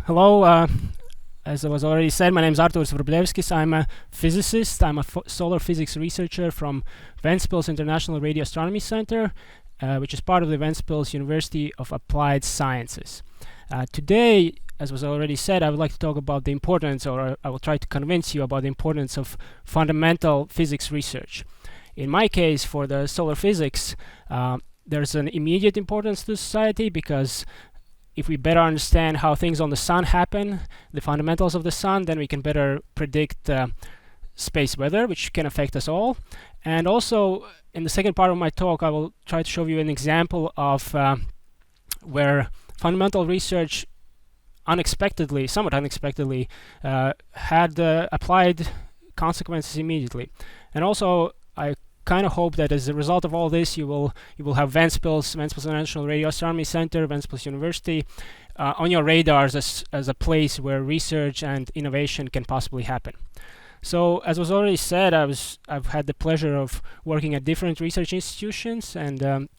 Hello. As I was already said, my name is Arturs Vrublevskis. I'm a physicist. I'm a solar physics researcher from Ventspils International Radio Astronomy Center, which is part of the Ventspils University of Applied Sciences. Today, as was already said, I would like to talk about the importance, or I will try to convince you about the importance of fundamental physics research. In my case, for the solar physics, there's an immediate importance to society because if we better understand how things on the sun happen, the fundamentals of the sun, then we can better predict space weather, which can affect us all. And also, in the second part of my talk, I will try to show you an example of where fundamental research somewhat unexpectedly, had applied consequences immediately. And also, I kind of hope that as a result of all this, you will have Ventspils International Radio Astronomy Center, Ventspils University, on your radars as a place where research and innovation can possibly happen. So, as was already said, I've had the pleasure of working at different research institutions, and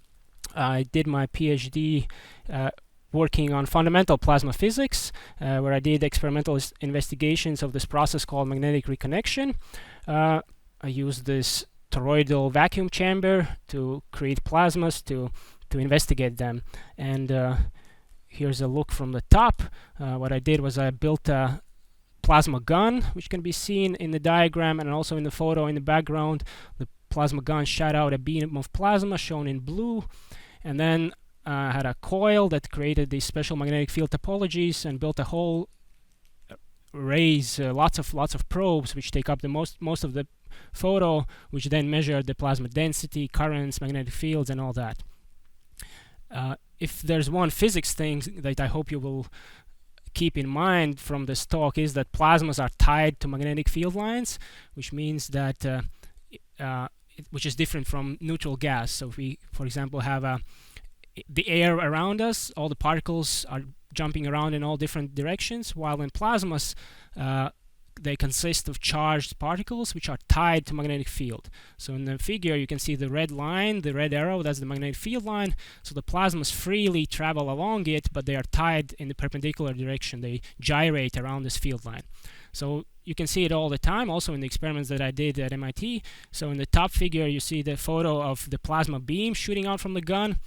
I did my Ph.D. Working on fundamental plasma physics, where I did experimental investigations of this process called magnetic reconnection. I used this toroidal vacuum chamber to create plasmas to investigate them. And here's a look from the top. What I did was I built a plasma gun, which can be seen in the diagram and also in the photo in the background. The plasma gun shot out a beam of plasma shown in blue, and then I had a coil that created these special magnetic field topologies and built a whole arrays, lots of probes which take up the most of the photo, which then measure the plasma density, currents, magnetic fields, and all that. If there's one physics thing that I hope you will keep in mind from this talk is that plasmas are tied to magnetic field lines, which means that which is different from neutral gas. So if we, for example, have the air around us, all the particles are jumping around in all different directions, while in plasmas they consist of charged particles which are tied to magnetic field. So in the figure you can see the red line, the red arrow, that's the magnetic field line. So the plasmas freely travel along it, but they are tied in the perpendicular direction. They gyrate around this field line. So you can see it all the time, also in the experiments that I did at MIT. So in the top figure you see the photo of the plasma beam shooting out from the gun,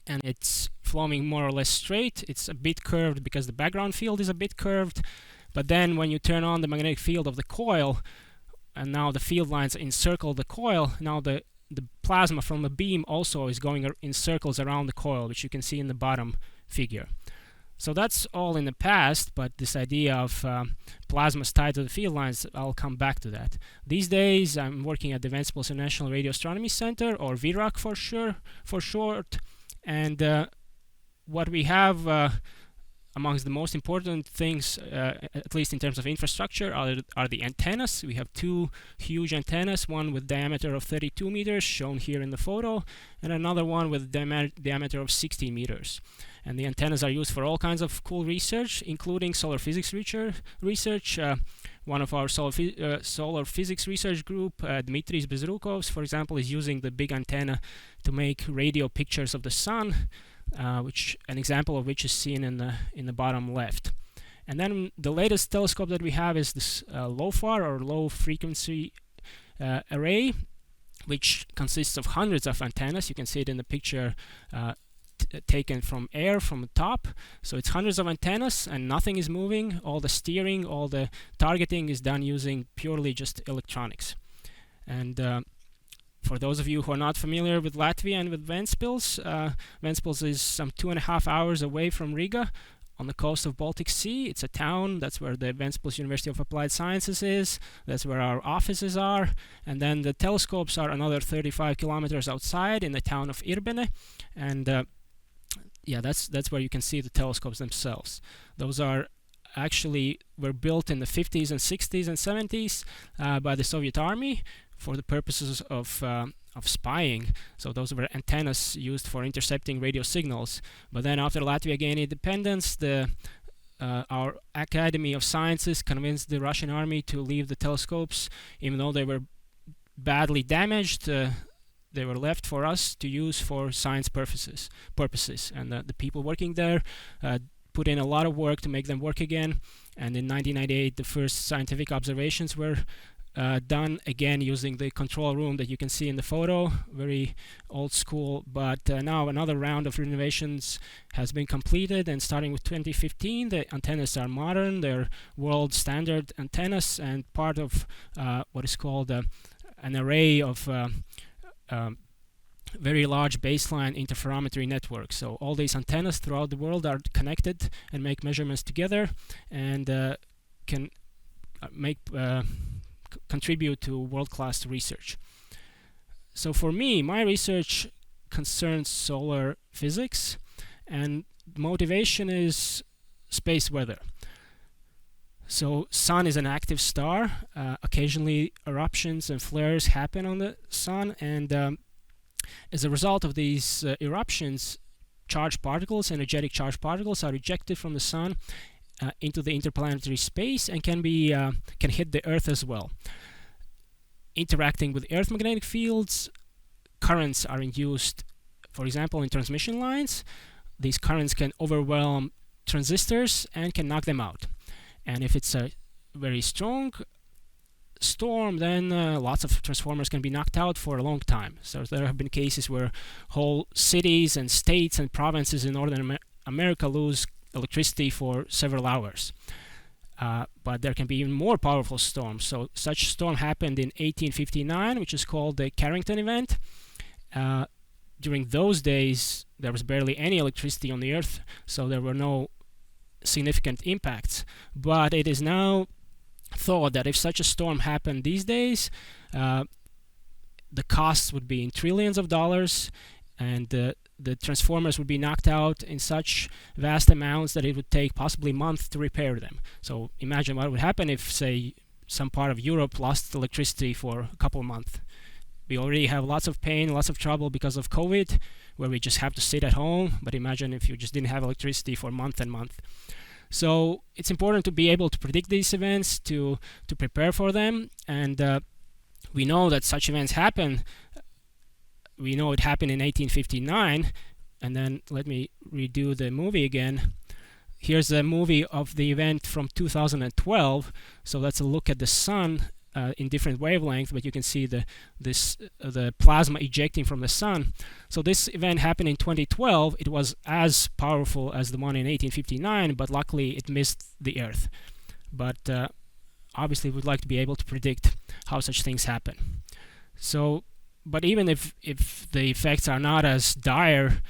and it's flowing more or less straight. It's a bit curved because the background field is a bit curved. But then when you turn on the magnetic field of the coil, and now the field lines encircle the coil, now the plasma from the beam also is going in circles around the coil, which you can see in the bottom figure. So that's all in the past, but this idea of plasmas tied to the field lines, I'll come back to that. These days I'm working at the Ventspils International Radio Astronomy Center, or VIRAC for short, and what we have amongst the most important things, at least in terms of infrastructure, are the antennas. We have two huge antennas, one with diameter of 32 meters, shown here in the photo, and another one with diameter of 16 meters. And the antennas are used for all kinds of cool research, including solar physics research. One of our solar physics research group, Dmitris Bezrukovs, for example, is using the big antenna to make radio pictures of the sun, which an example of which is seen in the bottom left. And then the latest telescope that we have is this LOFAR, or low frequency array, which consists of hundreds of antennas. You can see it in the picture taken from air from the top. So it's hundreds of antennas and nothing is moving. All the steering, all the targeting is done using purely just electronics. And for those of you who are not familiar with Latvia and with Ventspils, Ventspils is some 2.5 hours away from Riga on the coast of Baltic Sea. It's a town. That's where the Ventspils University of Applied Sciences is. That's where our offices are. And then the telescopes are another 35 kilometers outside in the town of Irbene. And yeah, that's where you can see the telescopes themselves. Those were built in the 50s and 60s and 70s by the Soviet Army for the purposes of spying. So those were antennas used for intercepting radio signals. But then after Latvia gained independence, our Academy of Sciences convinced the Russian army to leave the telescopes, even though they were badly damaged. They were left for us to use for science purposes. And the people working there put in a lot of work to make them work again. And in 1998, the first scientific observations were done, again using the control room that you can see in the photo, very old school. But now another round of renovations has been completed, and starting with 2015, the antennas are modern. They're world standard antennas and part of what is called an array of very large baseline interferometry networks. So all these antennas throughout the world are connected and make measurements together, and can make contribute to world-class research. So for me, my research concerns solar physics, and motivation is space weather. So sun is an active star. Occasionally eruptions and flares happen on the sun, and as a result of these eruptions, charged particles, energetic charged particles, are ejected from the sun into the interplanetary space and can hit the Earth as well. Interacting with Earth magnetic fields, currents are induced, for example, in transmission lines. These currents can overwhelm transistors and can knock them out. And if it's a very strong storm, then lots of transformers can be knocked out for a long time. So there have been cases where whole cities and states and provinces in Northern America lose electricity for several hours. But there can be even more powerful storms. So such storm happened in 1859, which is called the Carrington event. During those days, there was barely any electricity on the Earth, so there were no significant impacts. But it is now thought that if such a storm happened these days, the costs would be in trillions of dollars, and the transformers would be knocked out in such vast amounts that it would take possibly months to repair them. So imagine what would happen if, say, some part of Europe lost electricity for a couple of months. We already have lots of pain, lots of trouble because of COVID, where we just have to sit at home. But imagine if you just didn't have electricity for month and month. So it's important to be able to predict these events, to prepare for them. And we know that such events happen. We know it happened in 1859. And then let me redo the movie again. Here's a movie of the event from 2012. So that's a look at the sun in different wavelengths, but you can see the plasma ejecting from the sun. So this event happened in 2012. It was as powerful as the one in 1859, but luckily it missed the Earth. But obviously we'd like to be able to predict how such things happen. So, but even if the effects are not as dire,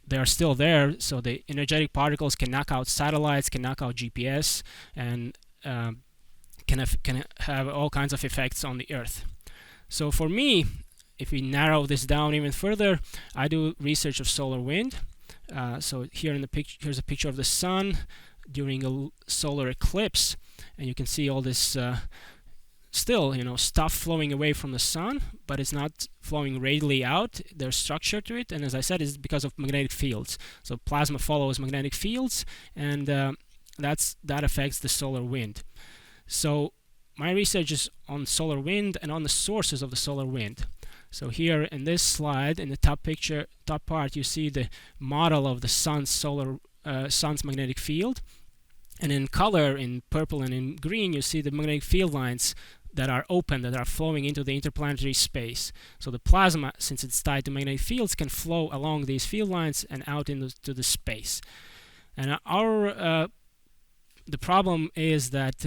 they are still there. So the energetic particles can knock out satellites, can knock out GPS, and can have all kinds of effects on the Earth. So for me, if we narrow this down even further, I do research of solar wind. So here in the picture, here's a picture of the sun during a solar eclipse, and you can see all this still, stuff flowing away from the sun, but it's not flowing radially out. There's structure to it, and as I said, it's because of magnetic fields. So plasma follows magnetic fields, and that affects the solar wind. So my research is on solar wind and on the sources of the solar wind. So here in this slide, in the top part, you see the model of the sun's magnetic field. And in color, in purple and in green, you see the magnetic field lines that are open, that are flowing into the interplanetary space. So the plasma, since it's tied to magnetic fields, can flow along these field lines and out into the space. And the problem is that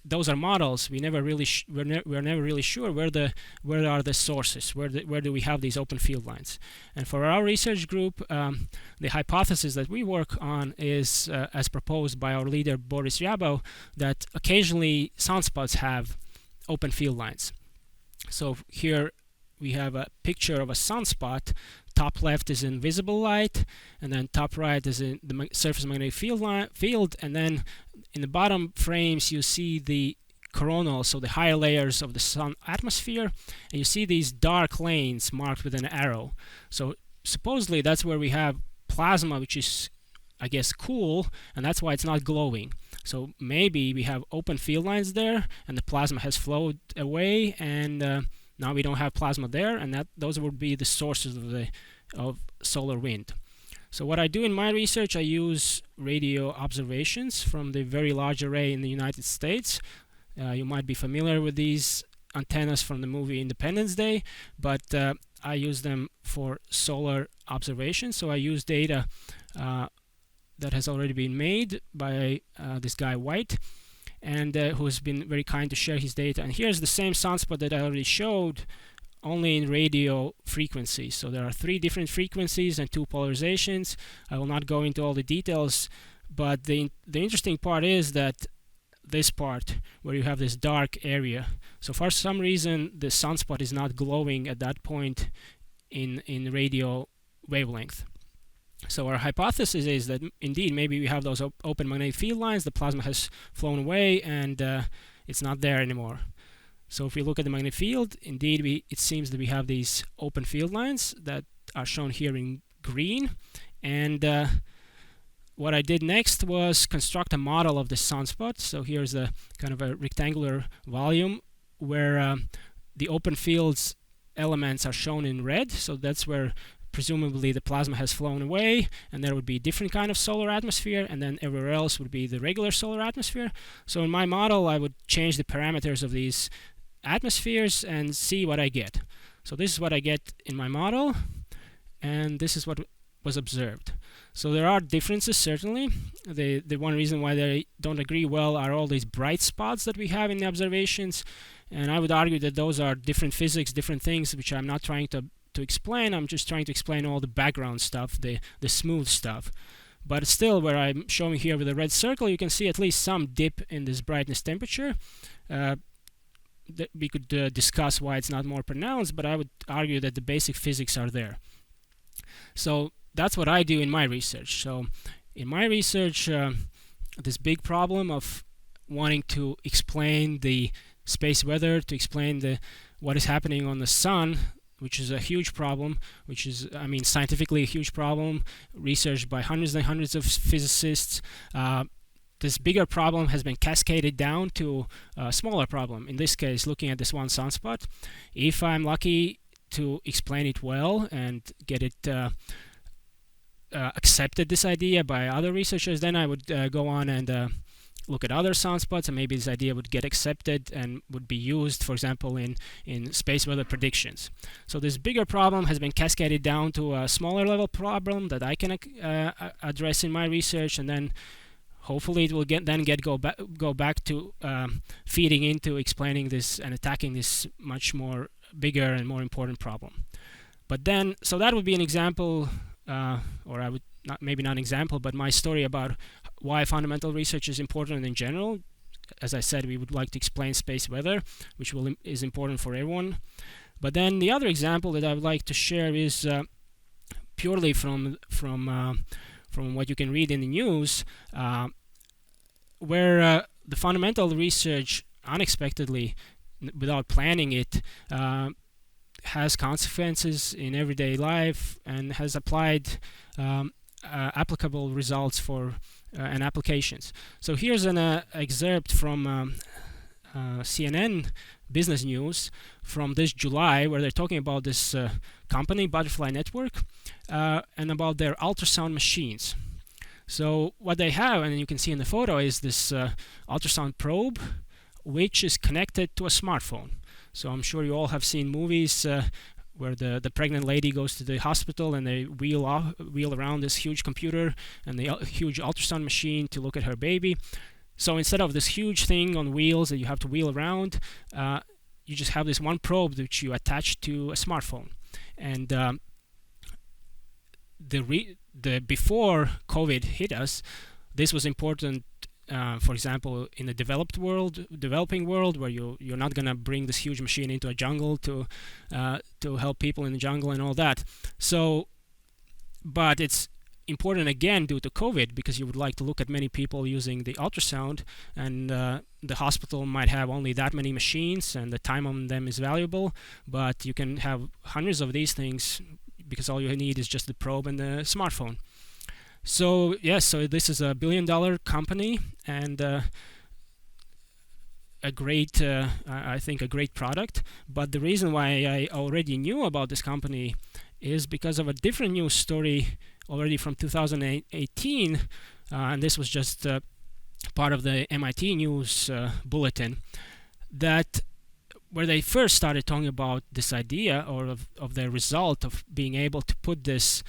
those are models. We're never really sure where are the sources, where do we have these open field lines. And for our research group, the hypothesis that we work on is, as proposed by our leader Boris Ryabov, that occasionally sunspots have open field lines. So here we have a picture of a sunspot. Top left is in visible light, and then top right is in the surface magnetic field, and then in the bottom frames you see the coronal, so the higher layers of the sun atmosphere, and you see these dark lanes marked with an arrow. So supposedly that's where we have plasma, which is, I guess, cool, and that's why it's not glowing. So maybe we have open field lines there, and the plasma has flowed away, and now we don't have plasma there, and those would be the sources of solar wind. So what I do in my research, I use radio observations from the Very Large Array in the United States. You might be familiar with these antennas from the movie Independence Day, but I use them for solar observations. So I use data that has already been made by this guy White, and who's been very kind to share his data. And here's the same sunspot that I already showed, only in radio frequencies. So there are 3 different frequencies and 2 polarizations. I will not go into all the details, but the interesting part is that this part where you have this dark area. So for some reason the sunspot is not glowing at that point in radio wavelength. So our hypothesis is that indeed maybe we have those open magnetic field lines, the plasma has flown away and it's not there anymore. So if we look at the magnetic field, indeed it seems that we have these open field lines that are shown here in green. And what I did next was construct a model of the sunspot. So here's a kind of a rectangular volume where the open fields elements are shown in red. So that's where presumably the plasma has flown away, and there would be a different kind of solar atmosphere, and then everywhere else would be the regular solar atmosphere. So in my model, I would change the parameters of these atmospheres and see what I get. So this is what I get in my model, and this is what was observed. So there are differences, certainly. The one reason why they don't agree well are all these bright spots that we have in the observations, and I would argue that those are different physics, different things, which I'm not trying to explain. I'm just trying to explain all the background stuff, the smooth stuff. But still, where I'm showing here with the red circle, you can see at least some dip in this brightness temperature. We could discuss why it's not more pronounced, but I would argue that the basic physics are there. So that's what I do in my research. So in my research, this big problem of wanting to explain the space weather, to explain what is happening on the sun, which is a huge problem, which is, I mean, scientifically a huge problem, researched by hundreds and hundreds of physicists. This bigger problem has been cascaded down to a smaller problem. In this case, looking at this one sunspot. If I'm lucky to explain it well and get it accepted, this idea, by other researchers, then I would go on and look at other sunspots, and maybe this idea would get accepted and would be used, for example, in space weather predictions. So this bigger problem has been cascaded down to a smaller level problem that I can address in my research, and then hopefully it will go back to feeding into explaining this and attacking this much more bigger and more important problem. But then, so that would be an example, or I would maybe not an example, but my story about why fundamental research is important in general. As I said, we would like to explain space weather, which is important for everyone. But then the other example that I would like to share is purely from what you can read in the news, where the fundamental research unexpectedly, without planning it, has consequences in everyday life and has applied applicable results for and applications. So here's an excerpt from CNN Business News from this July, where they're talking about this company, Butterfly Network, and about their ultrasound machines. So what they have, and you can see in the photo, is this ultrasound probe, which is connected to a smartphone. So I'm sure you all have seen movies where the pregnant lady goes to the hospital and they wheel around this huge computer and the huge ultrasound machine to look at her baby. So instead of this huge thing on wheels that you have to wheel around, you just have this one probe which you attach to a smartphone. And before COVID hit us, this was important. For example, in the developing world, where you're not gonna bring this huge machine into a jungle to help people in the jungle and all that. So, but it's important again due to COVID, because you would like to look at many people using the ultrasound, and the hospital might have only that many machines, and the time on them is valuable. But you can have hundreds of these things because all you need is just the probe and the smartphone. So yes, so this is $1 billion company, and a great, I think, a great product. But the reason why I already knew about this company is because of a different news story already from 2018, and this was just part of the MIT news bulletin, that where they first started talking about this idea, or of the result of being able to put this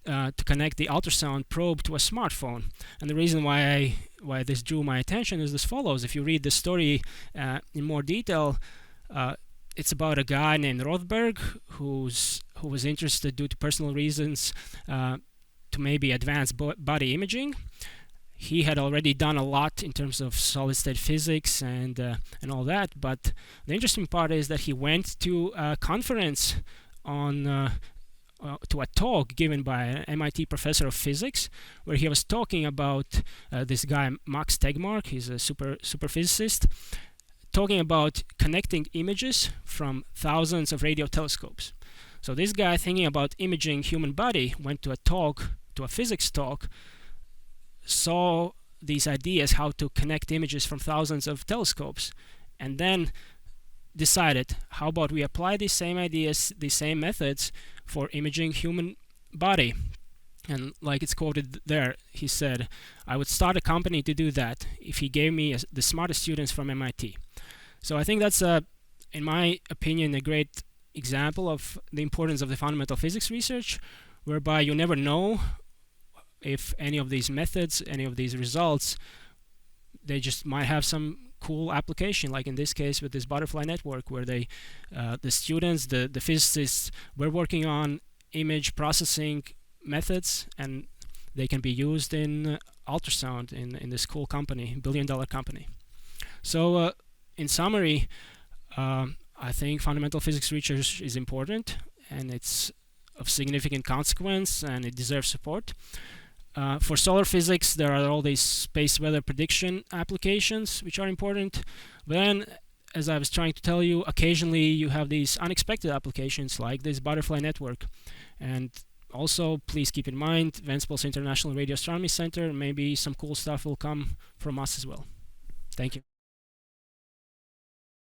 to connect the ultrasound probe to a smartphone. And the reason why this drew my attention is as follows. If you read the story in more detail, it's about a guy named Rothberg who was interested, due to personal reasons, to maybe advance body imaging. He had already done a lot in terms of solid-state physics and all that, but the interesting part is that he went to a conference on to a talk given by an MIT professor of physics, where he was talking about this guy Max Tegmark. He's a super physicist, talking about connecting images from thousands of radio telescopes. So this guy, thinking about imaging human body, went to a physics talk, saw these ideas how to connect images from thousands of telescopes, and then decided, how about we apply these same ideas, these same methods for imaging human body. And like it's quoted there, he said, I would start a company to do that if he gave me the smartest students from MIT. So I think that's, in my opinion, a great example of the importance of the fundamental physics research, whereby you never know if any of these methods, any of these results, they just might have some cool application, like in this case with this butterfly network, where the students, the physicists, were working on image processing methods, and they can be used in ultrasound in this cool company, billion-dollar company. So in summary, I think fundamental physics research is important, and it's of significant consequence, and it deserves support. For solar physics, there are all these space weather prediction applications which are important. But then, as I was trying to tell you, occasionally you have these unexpected applications like this butterfly network. And also, please keep in mind, Ventspils International Radio Astronomy Center, maybe some cool stuff will come from us as well. Thank you.